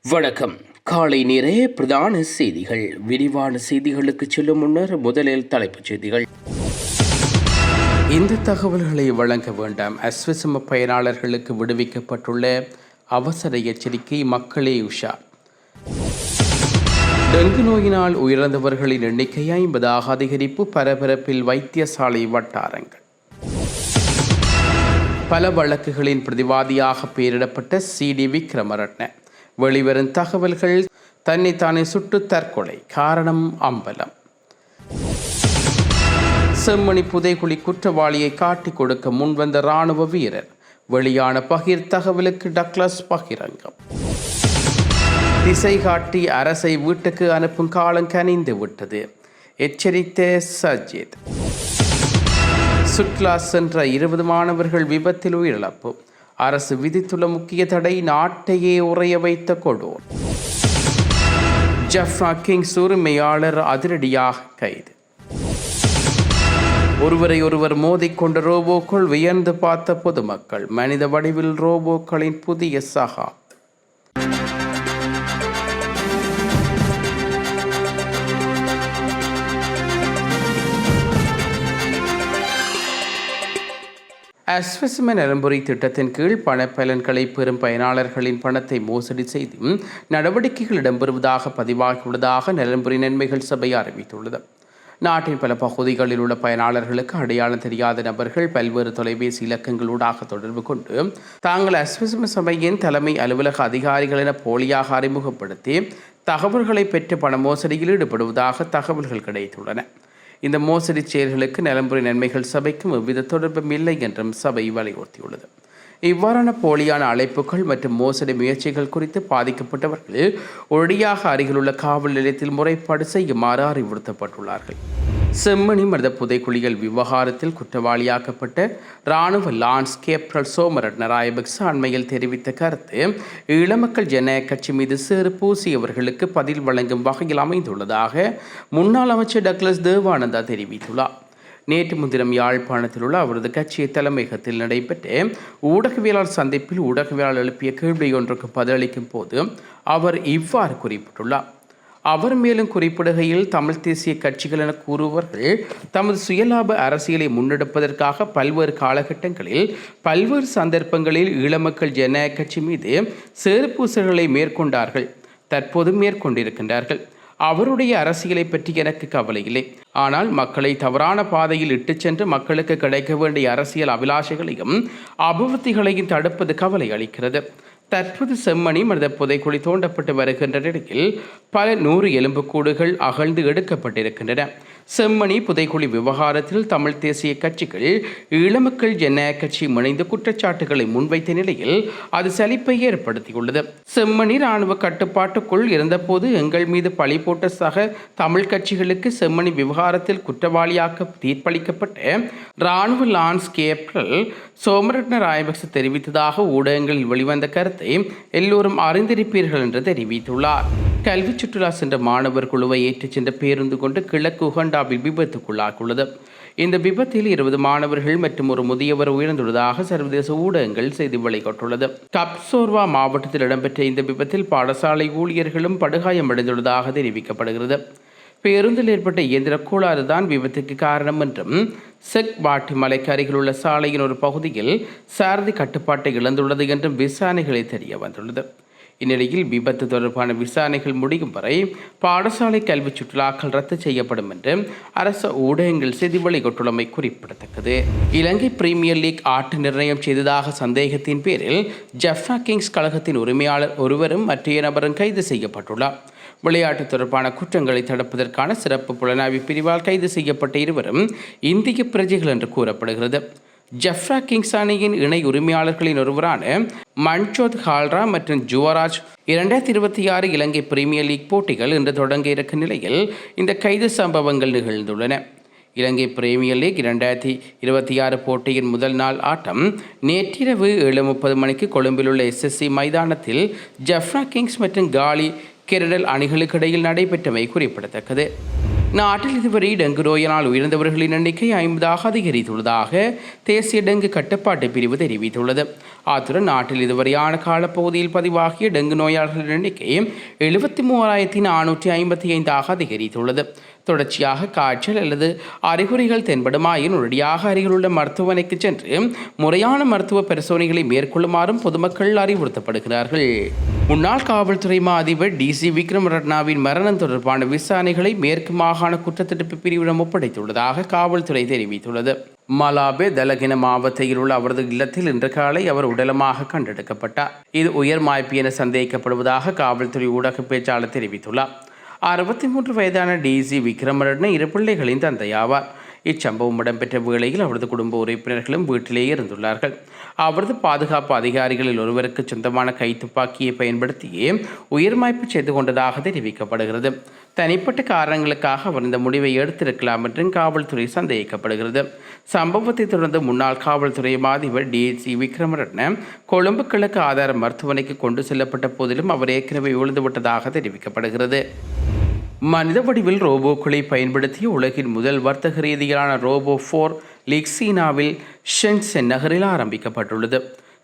வணக்கம். காலை நேர பிரதான செய்திகள். விரிவான செய்திகளுக்கு செல்லும் முன்னர் முதலில் தலைப்புச் செய்திகள். இந்த தகவல்களை வழங்க வேண்டாம். அஸ்வசம பயனாளர்களுக்கு விடுவிக்கப்பட்டுள்ள அவசர எச்சரிக்கை. மக்களே உஷார். டெங்கு நோயினால் உயிரிழந்தவர்களின் எண்ணிக்கை 50 அதிகரிப்பு. பரபரப்பில் வைத்தியசாலை வட்டாரங்கள். பல வழக்குகளின் பிரதிவாதியாக பெயரிடப்பட்ட CD விக்ரமரட்ன. வெளிவரும் தகவல்கள். தன்னைத்தானே சுட்டு தற்கொலை, காரணம் அம்பலம். செம்மணி புதைகுழி குற்றவாளியை காட்டிக் கொடுக்க முன்வந்த இராணுவ வீரர். வெளியான பகிர் தகவலுக்கு டக்ளஸ் பகிரங்கம். திசை காட்டி அரசை வீட்டுக்கு அனுப்பும் காலம் கனிந்து விட்டது, எச்சரித்த சஜித். சுற்றுலா சென்ற 20 மாணவர்கள் விபத்தில் உயிரிழப்பு. அரசு விதித்துள்ள முக்கிய தடை நாட்டையே உறைய வைத்த கொடூர். ஜஃப்னா கிங்ஸ் உரிமையாளர் அதிரடியாக கைது. ஒருவரை ஒருவர் மோதிக்கொண்ட ரோபோக்கள் வியந்து பார்த்த பொதுமக்கள். மனித வடிவில் ரோபோக்களின் புதிய சகா. அஸ்வசம நலம்புரி திட்டத்தின் கீழ் பணப்பலன்களை பெறும் பயனாளர்களின் பணத்தை மோசடி செய்தும் நடவடிக்கைகள் இடம்பெறுவதாக பதிவாகியுள்ளதாக நலம்புரி நன்மைகள் சபை அறிவித்துள்ளது. நாட்டின் பல பகுதிகளில் உள்ள பயனாளர்களுக்கு அடையாளம் தெரியாத நபர்கள் பல்வேறு தொலைபேசி இலக்கங்களூடாக தொடர்பு கொண்டு தாங்கள் அஸ்வசம சபையின் தலைமை அலுவலக அதிகாரிகள் என போலியாக அறிமுகப்படுத்தி தகவல்களை பெற்று பண மோசடியில் ஈடுபடுவதாக தகவல்கள் கிடைத்துள்ளன. இந்த மோசடி செயல்களுக்கு நலம்புரி நன்மைகள் சபைக்கும் எவ்வித தொடர்பும் இல்லை என்றும் சபை வலியுறுத்தியுள்ளது. இவ்வாறான போலியான அழைப்புகள் மற்றும் மோசடி முயற்சிகள் குறித்து பாதிக்கப்பட்டவர்கள் உடனடியாக அருகிலுள்ள காவல் நிலையத்தில் முறைப்பாடு செய்யுமாறு அறிவுறுத்தப்பட்டுள்ளார்கள். செம்மணி மனித புதைக்குழிகள் விவகாரத்தில் குற்றவாளியாக்கப்பட்ட இராணுவ லான்ஸ் கேப்ரல் சோமரட்ன ராயபக்ச அண்மையில் தெரிவித்த கருத்து ஈழமக்கள் ஜனநாயக கட்சி மீது சேறு பூசியவர்களுக்கு பதில் வழங்கும் வகையில் அமைந்துள்ளதாக முன்னாள் அமைச்சர் டக்ளஸ் தேவானந்தா தெரிவித்துள்ளார். நேற்று முன்தினம் யாழ்ப்பாணத்தில் உள்ள அவரது கட்சி தலைமையகத்தில் நடைபெற்ற ஊடகவியலாளர் சந்திப்பில் ஊடகவியலாளர் எழுப்பிய கேள்வி ஒன்றுக்கு பதிலளிக்கும் போது அவர் இவ்வாறு குறிப்பிட்டுள்ளார். அவர் மேலும் குறிப்பிடுகையில் தமிழ் தேசிய கட்சிகள் என கூறுபவர்கள் தமது சுயலாப அரசியலை முன்னெடுப்பதற்காக பல்வேறு காலகட்டங்களில் பல்வேறு சந்தர்ப்பங்களில் ஈழமக்கள் ஜனநாயக கட்சி மீது சேறுபூசல்களை மேற்கொண்டார்கள், தற்போது மேற்கொண்டிருக்கின்றார்கள். அவருடைய அரசியலை பற்றி எனக்கு கவலை இல்லை. ஆனால் மக்களை தவறான பாதையில் இட்டுச் சென்று மக்களுக்கு கிடைக்க வேண்டிய அரசியல் அபிலாஷைகளையும் அபிவிருத்திகளையும் தடுப்பது கவலை அளிக்கிறது. தற்போது செம்மணி மனித புதைக்குழி தோண்டப்பட்டு வருகின்ற நிலையில் பல 100 எலும்புக்கூடுகள் அகழ்ந்து எடுக்கப்பட்டிருக்கின்றன. செம்மணி புதைக்குழி விவகாரத்தில் தமிழ் தேசிய கட்சிகள் ஈழமக்கள் ஜனநாயக கட்சி இணைந்து குற்றச்சாட்டுகளை முன்வைத்த நிலையில் அது சலிப்பை ஏற்படுத்தியுள்ளது. செம்மணி இராணுவ கட்டுப்பாட்டுக்குள் இருந்தபோது எங்கள் மீது பழி போட்ட சக தமிழ் கட்சிகளுக்கு செம்மணி விவகாரத்தில் குற்றவாளியாக்க தீர்ப்பளிக்கப்பட்ட இராணுவ லான்ஸ் கேப்ரல் சோமரட்ன ராயபக்ச தெரிவித்ததாக ஊடகங்களில் வெளிவந்த கருத்தை எல்லோரும் அறிந்திருப்பீர்கள் என்று தெரிவித்துள்ளார். கல்வி சுற்றுலா சென்ற மாணவர் குழுவை ஏற்றிச் சென்ற பேருந்து கொண்டு கிழக்கு உகண்டாவில் விபத்துக்குள்ளாகியுள்ளது. இந்த விபத்தில் 20 மாணவர்கள் மற்றும் ஒரு முதியவர் உயிர்ந்துள்ளதாக சர்வதேச ஊடகங்கள் செய்தி வெளியிட்டுள்ளது. கப்சோர்வா மாவட்டத்தில் இடம்பெற்ற இந்த விபத்தில் பாடசாலை ஊழியர்களும் படுகாயமடைந்துள்ளதாக தெரிவிக்கப்படுகிறது. பேருந்தில் ஏற்பட்ட இயந்திர கோளாறு தான் விபத்துக்கு காரணம் என்றும் செக் பாட்டி மலைக்கு அருகில் உள்ள சாலையின் ஒரு பகுதியில் சாரதி கட்டுப்பாட்டை இழந்துள்ளது என்றும் விசாரணைகளை தெரிய வந்துள்ளது. இந்நிலையில் விபத்து தொடர்பான விசாரணைகள் முடியும் வரை பாடசாலை கல்வி சுற்றுலாக்கள் ரத்து செய்யப்படும் என்று அரசு ஊடகங்கள் செய்தி வெளியிட்டுள்ளமை குறிப்பிடத்தக்கது. இலங்கை பிரீமியர் லீக் ஆட்ட நிர்ணயம் செய்ததாக சந்தேகத்தின் பேரில் ஜஃப்னா கிங்ஸ் கழகத்தின் உரிமையாளர் ஒருவரும் மற்ற நபரும் கைது செய்யப்பட்டுள்ளார். விளையாட்டு தொடர்பான குற்றங்களை தடுப்பதற்கான சிறப்பு புலனாய்வு பிரிவால் கைது செய்யப்பட்ட இருவரும் இந்திய பிரஜைகள் என்று கூறப்படுகிறது. ஜஃப்னா கிங்ஸ் அணியின் இணை உரிமையாளர்களின் ஒருவரான மன்ஜோத் ஹால்ரா மற்றும் ஜுவராஜ் 2026 இலங்கை பிரீமியர் லீக் போட்டிகள் இன்று தொடங்க இருக்கும் நிலையில் இந்த கைது சம்பவங்கள் நிகழ்ந்துள்ளன. இலங்கை பிரீமியர் லீக் 2026 போட்டியின் முதல் நாள் ஆட்டம் நேற்றிரவு 7:30 மணிக்கு கொழும்பில் உள்ள SSC மைதானத்தில் ஜஃப்னா கிங்ஸ் மற்றும் காலி கெரடல் அணிகளுக்கு இடையில் நடைபெற்றமை குறிப்பிடத்தக்கது. நாட்டில் இதுவரை டெங்கு நோயினால் உயிர்ந்தவர்களின் எண்ணிக்கை 50 அதிகரித்துள்ளதாக தேசிய டெங்கு கட்டுப்பாட்டு பிரிவு தெரிவித்துள்ளது. அத்துடன் நாட்டில் இதுவரையான காலப்பகுதியில் பதிவாகிய டெங்கு நோயாளர்களின் எண்ணிக்கை 73,455 அதிகரித்துள்ளது. தொடர்ச்சியாக காய்ச்சல் அல்லது அறிகுறிகள் தென்படுமாயின் உடனடியாக அருகிலுள்ள மருத்துவமனைக்கு சென்று முறையான மருத்துவ பரிசோதனைகளை மேற்கொள்ளுமாறும் பொதுமக்கள் அறிவுறுத்தப்படுகிறார்கள். முன்னாள் காவல்துறை மா அதிபர் DC விக்ரம் ரட்னாவின் மரணம் தொடர்பான விசாரணைகளை மேற்கு மாகாண குற்றத்தடுப்பு பிரிவிடம் ஒப்படைத்துள்ளதாக காவல்துறை தெரிவித்துள்ளது. மலாபே தலகின மாவட்டத்தில் உள்ள அவரது இல்லத்தில் இன்று காலை அவர் உடலமாக கண்டெடுக்கப்பட்டார். இது உயர் மாய்ப்பு என சந்தேகிக்கப்படுவதாக காவல்துறை ஊடக பேச்சாளர் தெரிவித்துள்ளார். 63 வயதான DC விக்ரமரட்ன 2 பிள்ளைகளின் தந்தையாவார். இச்சம்பவம் இடம்பெற்ற வேளையில் அவரது குடும்ப உறுப்பினர்களும் வீட்டிலேயே இருந்துள்ளார்கள். அவரது பாதுகாப்பு அதிகாரிகளில் ஒருவருக்கு சொந்தமான கைத்துப்பாக்கியை பயன்படுத்தியே உயிர்மாய்ப்பு செய்து கொண்டதாக தெரிவிக்கப்படுகிறது. தனிப்பட்ட காரணங்களுக்காக அவர் இந்த முடிவை எடுத்திருக்கலாம் என்றும் காவல்துறை சந்தேகிக்கப்படுகிறது. சம்பவத்தை தொடர்ந்து முன்னாள் காவல்துறை அதிபர் DC விக்ரமரட்ன கொழும்பு கிழக்கு ஆதார மருத்துவமனைக்கு கொண்டு செல்லப்பட்ட போதிலும் அவர் ஏற்கனவே விழுந்துவிட்டதாக தெரிவிக்கப்படுகிறது. மனித வடிவில் ரோபோக்களை பயன்படுத்திய உலகின் முதல் வர்த்தக ரீதியிலான ரோபோ 4 லீக் சீனாவில் ஷென்சென் நகரில் ஆரம்பிக்கப்பட்டுள்ளது.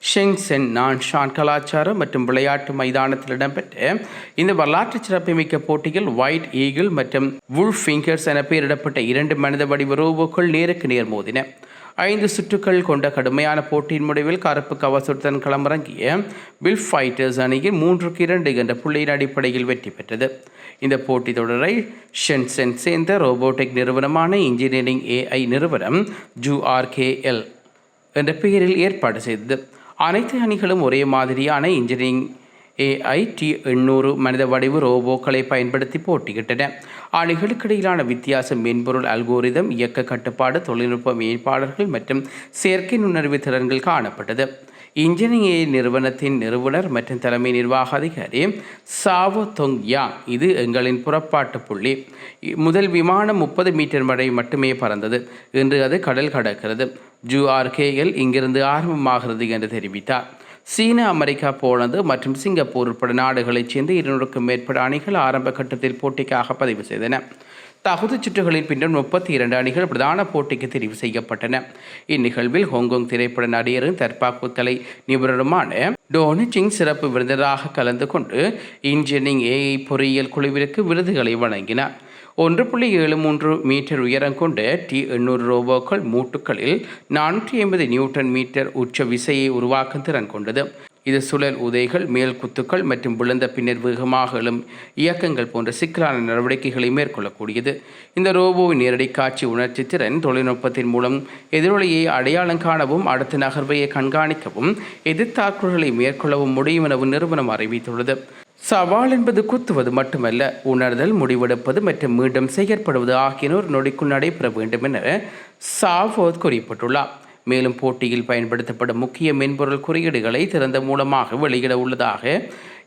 ஷென்சென் நான்ஷான் கலாச்சார மற்றும் விளையாட்டு மைதானத்தில் இடம்பெற்ற இந்த வரலாற்று சிறப்புமிக்க போட்டியில் ஒயிட் ஈகிள் மற்றும் வுல்ஃப் ஃபிங்கர்ஸ் என பெயரிடப்பட்ட 2 மனித வடிவ ரோபோக்கள் நேருக்கு நேர் மோதின. 5 சுற்றுக்கள் கொண்ட கடுமையான போட்டியின் முடிவில் கருப்பு கவசத்துடன் களமிறங்கிய பில் ஃபைட்டர்ஸ் அணியில் 3-2 என்ற புள்ளியின் அடிப்படையில் வெற்றி பெற்றது. இந்த போட்டி தொடரை ஷென்சென் சேர்ந்த ரோபோட்டிக் நிறுவனமான இன்ஜினியரிங் AI நிறுவனம் QRKL என்ற பெயரில் ஏற்பாடு செய்தது. அனைத்து அணிகளும் ஒரே மாதிரியான இன்ஜினியரிங் AI T800 மனித வடிவு ரோபோக்களை பயன்படுத்தி போட்டியிட்டன. அணிகளுக்கிடையிலான வித்தியாசம் மென்பொருள் அல்கோரிதம், இயக்க கட்டுப்பாடு, தொழில்நுட்ப மேம்பாளர்கள் மற்றும் செயற்கை நுண்ணறிவு திறன்கள் காணப்பட்டது. இன்ஜினியரிங் AI நிறுவனத்தின் நிறுவனர் மற்றும் தலைமை நிர்வாக அதிகாரி சாவோ தொங் யாங், இது எங்களின் புறப்பாட்டு புள்ளி. முதல் விமானம் 30 மீட்டர் வரை மட்டுமே பறந்தது. இன்று அது கடல் கடக்கிறது. QRKL இங்கிருந்து ஆரம்பமாகிறது என்று தெரிவித்தார். சீனா, அமெரிக்கா, போலந்து மற்றும் சிங்கப்பூர் உட்பட நாடுகளைச் சேர்ந்த 200க்கும் மேற்பட்ட அணிகள் ஆரம்ப கட்டத்தில் போட்டிக்காக பதிவு செய்தன. தகுதிச் சுற்றுகளின் பின்னர் 32 அணிகள் பிரதான போட்டிக்கு தெரிவு செய்யப்பட்டன. இந்நிகழ்வில் ஹாங்காங் திரைப்பட நடிகரும் தற்காப்பு கலை நிபுணருமான டோனி சிங் சிறப்பு விருந்தினராக கலந்து கொண்டு இன்ஜினியரிங் AI பொறியியல் குழுவிற்கு விருதுகளை வழங்கினார். 1.73 மீட்டர் உயரம் கொண்ட T800 ரோபோக்கள் மூட்டுக்களில் 450 நியூட்டன் மீட்டர் உச்ச விசையை உருவாக்கும் திறன் கொண்டது. இது சுழல் உதைகள், மேல் குத்துக்கள் மற்றும் விழுந்த பின்னர் வேகமாக எழும் இயக்கங்கள் போன்ற சிக்கலான நடவடிக்கைகளை மேற்கொள்ளக்கூடியது. இந்த ரோபோவின் நேரடி காட்சி உணர்ச்சி திறன் தொழில்நுட்பத்தின் மூலம் எதிரொலியை அடையாளம் காணவும், அடுத்த நகர்வையை கண்காணிக்கவும், எதிர்த்தாக்குதல்களை மேற்கொள்ளவும் முடியும் எனவும் நிறுவனம் அறிவித்துள்ளது. சவால் என்பது குத்துவது மட்டுமல்ல, உணர்தல், முடிவெடுப்பது மற்றும் மீண்டும் செயற்படுவது ஆகியன ஒரு நொடிக்குள் நடைபெற வேண்டும் என சாவோத் குறிப்பிட்டுள்ளார். மேலும் போட்டியில் பயன்படுத்தப்படும் முக்கிய மென்பொருள் குறியீடுகளை திறந்த மூலமாக வெளியிட உள்ளதாக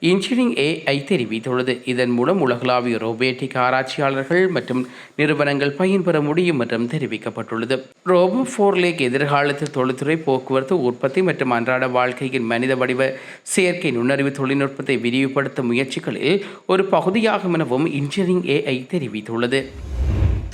இன்ஜினியரிங் AI தெரிவித்துள்ளது. இதன் மூலம் உலகளாவிய ரோபோட்டிக் ஆராய்ச்சியாளர்கள் மற்றும் நிறுவனங்கள் பயன்பெற முடியும் என்றும் தெரிவிக்கப்பட்டுள்ளது. ரோபோ 4 லீக் எதிர்காலத்தில் தொழில்துறை, போக்குவரத்து, உற்பத்தி மற்றும் அன்றாட வாழ்க்கையின் மனித வடிவ செயற்கை நுண்ணறிவு தொழில்நுட்பத்தை விரிவுபடுத்தும் முயற்சிகளில் ஒரு பகுதியாகும் எனவும் இன்ஜினியரிங் AI தெரிவித்துள்ளது.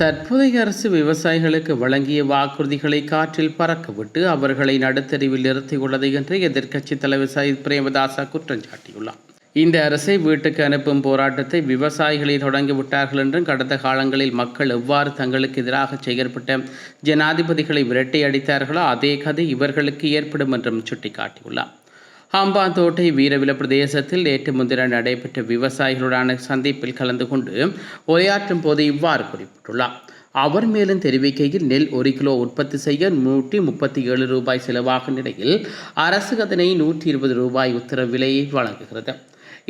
தற்போதைய அரசு விவசாயிகளுக்கு வழங்கிய வாக்குறுதிகளை காற்றில் பறக்கவிட்டு அவர்களை நடுத்தெருவில் நிறுத்தியுள்ளது என்று எதிர்க்கட்சித் தலைவர் சஜித் பிரேமதாச குற்றம் சாட்டியுள்ளார். இந்த அரசை வீட்டுக்கு அனுப்பும் போராட்டத்தை விவசாயிகளை தொடங்கிவிட்டார்கள் என்றும், கடந்த காலங்களில் மக்கள் எவ்வாறு தங்களுக்கு எதிராக செயற்பட்ட ஜனாதிபதிகளை விரட்டி அடித்தார்களோ அதே கதை இவர்களுக்கு ஏற்படும் என்றும் சுட்டிக்காட்டியுள்ளார். ஹம்பாந்தோட்டை வீரவில பிரதேசத்தில் நேற்று முன்தினம் நடைபெற்ற விவசாயிகளுடான சந்திப்பில் கலந்து கொண்டு உரையாற்றும் போது இவ்வாறு குறிப்பிட்டுள்ளார். அவர் மேலும் தெரிவிக்கையில், நெல் 1 கிலோ உற்பத்தி செய்ய 137 ரூபாய் செலவாகும் நிலையில் அரசு அதனை 120 ரூபாய் உத்தரவு விலையை வழங்குகிறது.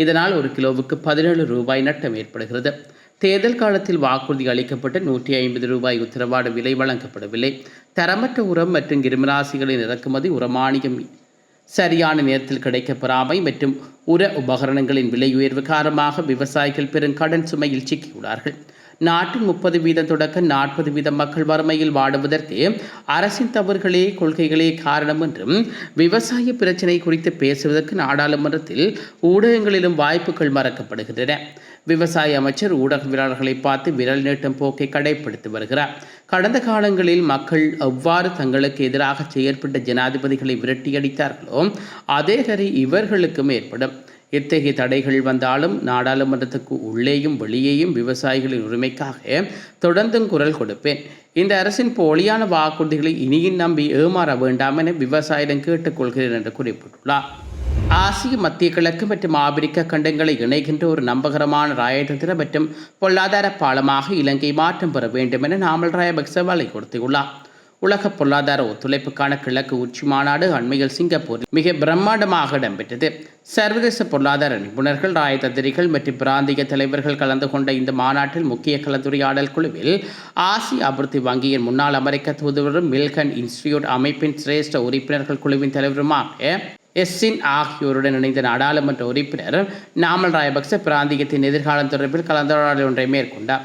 இதனால் 1 கிலோவுக்கு 17 ரூபாய் நட்டம் ஏற்படுகிறது. தேர்தல் காலத்தில் வாக்குறுதி அளிக்கப்பட்ட 150 ரூபாய் உத்தரவாடு விலை வழங்கப்படவில்லை. தரமற்ற உரம் மற்றும் கிருமிநாசிகளின் இறக்குமதி, உரமானியம் சரியான நேரத்தில் கிடைக்கப்பெறாமை மற்றும் உர உபகரணங்களின் விலை உயர்வு காரணமாக விவசாயிகள் பெரும் கடன் சுமையில் சிக்கியுள்ளார்கள். நாட்டின் 30% தொடக்க 40% மக்கள் வறுமையில் வாடுவதற்கு அரசின் தவறுகளே கொள்கைகளே காரணம் என்றும் விவசாய பிரச்சினை குறித்து பேசுவதற்கு நாடாளுமன்றத்தில் ஊடகங்களிலும் வாய்ப்புகள் மறக்கப்படுகின்றன. விவசாய அமைச்சர் ஊடகவியலாளர்களை பார்த்து விரல் நீட்டும் போக்கை கடைபிடித்து வருகிறார். கடந்த காலங்களில் மக்கள் எவ்வாறு தங்களுக்கு எதிராக செயற்பட்ட ஜனாதிபதிகளை விரட்டியடித்தார்களோ அதே கரை இவர்களுக்கும் ஏற்படும். இத்தகைய தடைகள் வந்தாலும் நாடாளுமன்றத்துக்கு உள்ளேயும் வெளியேயும் விவசாயிகளின் உரிமைக்காக தொடர்ந்தும் குரல் கொடுப்பேன். இந்த அரசின் போலியான வாக்குறுதிகளை இனியும் நம்பி ஏமாற வேண்டாம் என விவசாயிடம் கேட்டுக்கொள்கிறேன் என்று குறிப்பிட்டுள்ளார். ஆசிய மத்திய கிழக்கு மற்றும் ஆப்பிரிக்க கண்டங்களை இணைகின்ற ஒரு நம்பகரமான ராஜதந்திர மற்றும் பொருளாதார பாலமாக இலங்கை மாற்றம் பெற வேண்டும் என நாமல் ராஜபக்ச வலியுறுத்தியுள்ளார். உலக பொருளாதார ஒத்துழைப்புக்கான கிழக்கு உச்சி மாநாடு அண்மையில் சிங்கப்பூரில் மிக பிரம்மாண்டமாக இடம்பெற்றது. சர்வதேச பொருளாதார நிபுணர்கள், ராஜதந்திரிகள் மற்றும் பிராந்திய தலைவர்கள் கலந்து கொண்ட இந்த மாநாட்டில் முக்கிய கலந்துரையாடல் குழுவில் ஆசிய அபிவிருத்தி வங்கியின் முன்னாள் அமெரிக்க தூதுவரும் மில்கன் இன்ஸ்டிடியூட் அமைப்பின் சிரேஷ்ட உறுப்பினர்கள் குழுவின் தலைவருமாக எஸ்ஸின் ஆகியோருடன் இணைந்த நாடாளுமன்ற உறுப்பினர் நாமல் ராஜபக்ச பிராந்தியத்தின் எதிர்காலம் தொடர்பில் கலந்துரையாடல் ஒன்றை மேற்கொண்டார்.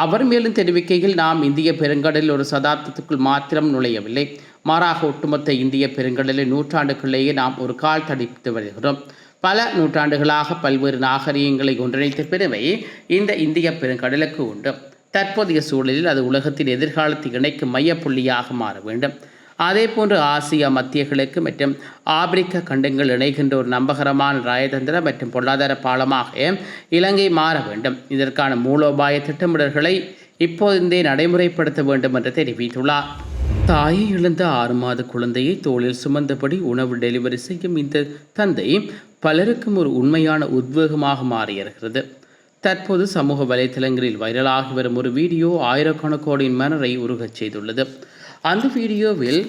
அவர் மேலும் தெரிவிக்கையில், நாம் இந்திய பெருங்கடலில் ஒரு சதாப்தத்துக்குள் மாத்திரம் நுழையவில்லை, மாறாக ஒட்டுமொத்த இந்திய பெருங்கடலில் நூற்றாண்டுக்குள்ளேயே நாம் ஒரு கால் தடித்து வருகிறோம். பல நூற்றாண்டுகளாக பல்வேறு நாகரிகங்களை ஒன்றிணைத்த பெருமை இந்த இந்திய பெருங்கடலுக்கு உண்டு. தற்போதைய சூழலில் அது உலகத்தின் எதிர்காலத்தை இணைக்கும் மையப்புள்ளியாக மாற வேண்டும். அதேபோன்று ஆசியா, மத்திய கிழக்கு மற்றும் ஆப்பிரிக்க கண்டங்கள் இணைகின்ற ஒரு நம்பகரமான ராஜதந்திர மற்றும் பொருளாதார பாலமாக இலங்கை மாற வேண்டும். இதற்கான மூலோபாய திட்டமிடல்களை இப்போதே நடைமுறைப்படுத்த வேண்டும் என்று தெரிவித்துள்ளார். தாயை இழந்த 6 மாத குழந்தையை தோளில் சுமந்தபடி உணவு டெலிவரி செய்யும் இந்த தந்தை பலருக்கும் ஒரு உண்மையான உத்வேகமாக மாறியிருக்கிறது. தற்போது சமூக வலைதளங்களில் வைரலாகி வரும் ஒரு வீடியோ ஆயிரக்கணக்கோடின் மனதை உருகச் செய்துள்ளது. அந்த வீடியோவில்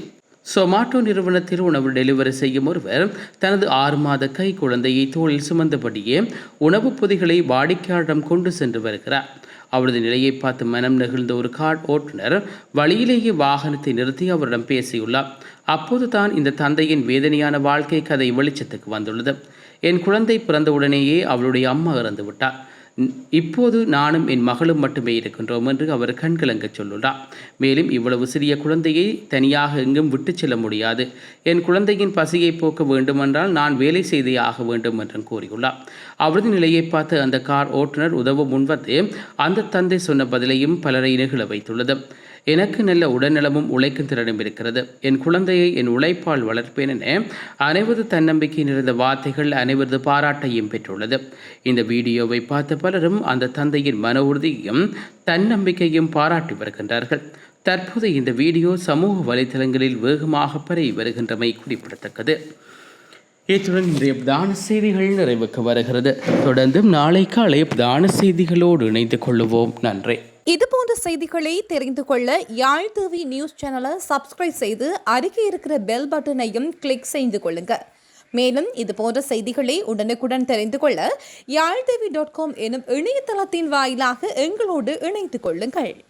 சொமாட்டோ நிறுவனத்தில் உணவு டெலிவரி செய்யும் ஒருவர் தனது 6 மாத கை குழந்தையை தோளில் சுமந்தபடியே உணவுப் பொதிகளை வாடிக்கையாளரிடம் கொண்டு சென்று வருகிறார். அவரது நிலையை பார்த்து மனம் நெகிழ்ந்த ஒரு கார் ஓட்டுநர் வழியிலேயே வாகனத்தை நிறுத்தி அவரிடம் பேசியுள்ளார். அப்போது தான் இந்த தந்தையின் வேதனையான வாழ்க்கை கதை வெளிச்சத்துக்கு வந்துள்ளது. என் குழந்தை பிறந்தவுடனேயே அவளுடைய அம்மா இறந்து விட்டார். இப்போது நானும் என் மகளும் மட்டுமே இருக்கின்றோம் என்று அவர் கண்கலங்க சொல்லுள்ளார். மேலும் இவ்வளவு சிறிய குழந்தையை தனியாக எங்கும் விட்டு செல்ல முடியாது. என் குழந்தையின் பசியை போக்க வேண்டுமென்றால் நான் வேலை செய்தே ஆக வேண்டும் என்றும் கூறியுள்ளார். அவரது நிலையை பார்த்து அந்த கார் ஓட்டுநர் உதவ முன்வந்து அந்த தந்தை சொன்ன பதிலையும் பலரை நெகிழ வைத்துள்ளது. எனக்கு நல்ல உடல்நலமும் உழைக்கும் திறனும் இருக்கிறது. என் குழந்தையை என் உழைப்பால் வளர்ப்பேன் என அனைவரது தன்னம்பிக்கை நிறைந்த வார்த்தைகள் அனைவரது பாராட்டையும் பெற்றுள்ளது. இந்த வீடியோவை பார்த்த பலரும் அந்த தந்தையின் மன உறுதியையும் தன்னம்பிக்கையும் பாராட்டி வருகின்றார்கள். தற்போது இந்த வீடியோ சமூக வலைதளங்களில் வேகமாக பரவி வருகின்றமை குறிப்பிடத்தக்கது. இத்துடன் இன்றைய பிரதான செய்திகள் நிறைவுக்கு வருகிறது. தொடர்ந்தும் நாளை காலை பிரதான செய்திகளோடு இணைந்து கொள்ளுவோம். நன்றி. இதுபோன்ற செய்திகளை தெரிந்து கொள்ள யாழ் டிவி நியூஸ் சேனலை சப்ஸ்கிரைப் செய்து அருகே இருக்கிற பெல் பட்டனையும் கிளிக் செய்து கொள்ளுங்க. மேலும் இதுபோன்ற செய்திகளை உடனுக்குடன் தெரிந்து கொள்ள யாழ்டிவி.com எனும் இணையதளத்தின் வாயிலாக எங்களோடு இணைந்து கொள்ளுங்கள்.